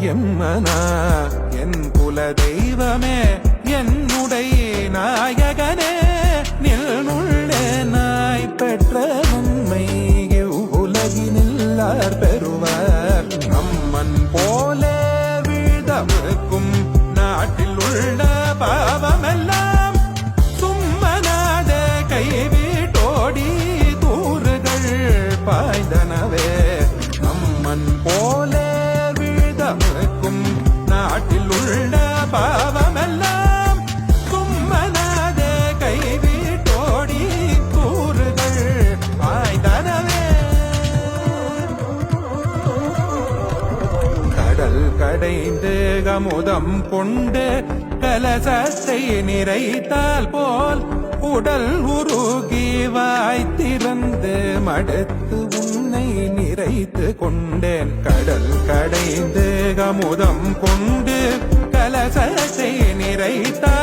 எம்மனா என் குல தெய்வமே என்னுடைய நாயகனே நில்னுள்ளே நாய் பெற்ற நன்மை உலகினில்லார் பெறுவார் நம்மன் போல வீதமிருக்கும் நாட்டில் உள்ள பாவமெல்லாம் சும்மனாத கைவிட்டோடி தூறுகள் பாய்ந்தனவே நம்மன் போல வீதமிருக்கும் நாட்டில் உள்ள பாவமெல்லாம் சும்மனாத கைவிட்டோடி தூறுகள் பாய்ந்தனவே கடல் கடைந்து கமுதம் கொண்டு கலசத்தை நிறைத்தால் போல் உடல் உருகி வாய்த்திறந்து மடுத்து உன்னை நிறைத்து கொண்டேன் கடல் கடைந்து கமுதம் கொண்டு கலசத்தை நிறைத்தால்